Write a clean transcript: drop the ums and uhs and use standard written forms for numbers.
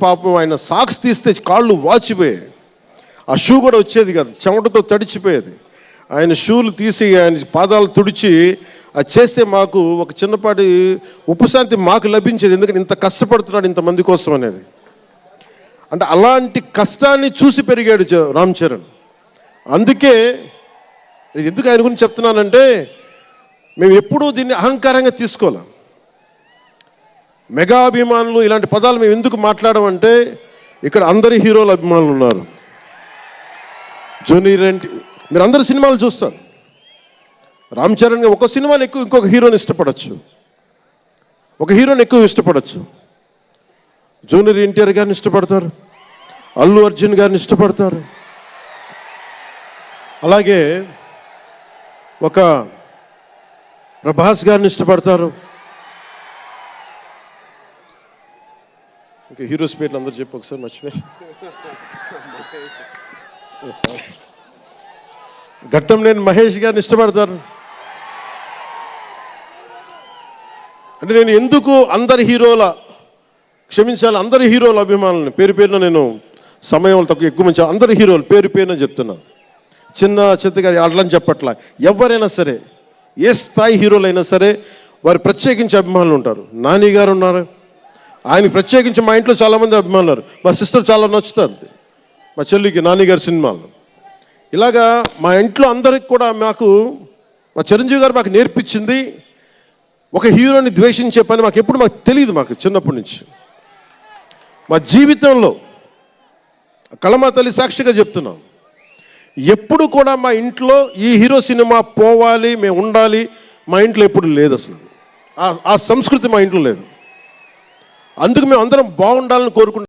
పాపం ఆయన సాక్స్ తీస్తే కాళ్ళు వాచిపోయాయి. ఆ షూ కూడా వచ్చేది కాదు, చెమటతో తడిచిపోయేది. ఆయన షూలు తీసి ఆయన పాదాలు తుడిచి అది చేస్తే మాకు ఒక చిన్నపాటి ఉపశాంతి మాకు లభించేది. ఎందుకంటే ఇంత కష్టపడుతున్నాడు ఇంతమంది కోసం అనేది. అంటే అలాంటి కష్టాన్ని చూసి పెరిగాడు రామ్ చరణ్. అందుకే ఎందుకు ఆయన గురించి చెప్తున్నానంటే, మేము ఎప్పుడూ దీన్ని అహంకారంగా తీసుకోలేం. మెగా అభిమానులు ఇలాంటి పదాలు మేము ఎందుకు మాట్లాడమంటే, ఇక్కడ అందరి హీరోల అభిమానులు ఉన్నారు. జూనియర్ ఎన్టీ, మీరు అందరు సినిమాలు చూస్తారు. రామ్ చరణ్ ఒక సినిమాని ఎక్కువ ఇంకొక హీరోని ఇష్టపడచ్చు, ఒక హీరోని ఎక్కువ ఇష్టపడచ్చు. జూనియర్ ఎన్టీఆర్ గారిని ఇష్టపడతారు, అల్లు అర్జున్ గారిని ఇష్టపడతారు, అలాగే ఒక ప్రభాస్ గారిని ఇష్టపడతారు. ఇంకా హీరోస్ పేర్లు అందరూ చెప్పి ఒకసారి మర్చిపోయి. ఘట్టంనేని మహేష్ గారిని ఇష్టపడతారు. అంటే నేను ఎందుకు అందరి హీరోల అభిమానులని పేరు పేరున నేను సమయం తక్కువ ఎక్కువ మంచి అందరి హీరోలు పేరు పేరున చెప్తున్నాను. చిన్న చిత్తగా అట్లని చెప్పట్లా. ఎవరైనా సరే, ఏ స్థాయి హీరోలైనా సరే వారు ప్రత్యేకించి అభిమానులు ఉంటారు. నాని గారు ఉన్నారు, ఆయన ప్రత్యేకించి మా ఇంట్లో చాలామంది అభిమానులు ఉన్నారు. మా సిస్టర్ చాలా నచ్చుతారు మా చెల్లికి నాని గారి సినిమాలు. ఇలాగా మా ఇంట్లో అందరికి కూడా మాకు మా చిరంజీవి గారు మాకు నేర్పించింది ఒక హీరోని ద్వేషించే పని మాకు తెలియదు. మాకు చిన్నప్పటి నుంచి మా జీవితంలో కళమా తల్లి సాక్షిగా చెప్తున్నాం, ఎప్పుడు కూడా మా ఇంట్లో ఈ హీరో సినిమా పోవాలి, మేము ఉండాలి, మా ఇంట్లో ఎప్పుడు లేదు. అసలు ఆ సంస్కృతి మా ఇంట్లో లేదు. అందుకు మేము అందరం బాగుండాలని కోరుకుంటున్నాం.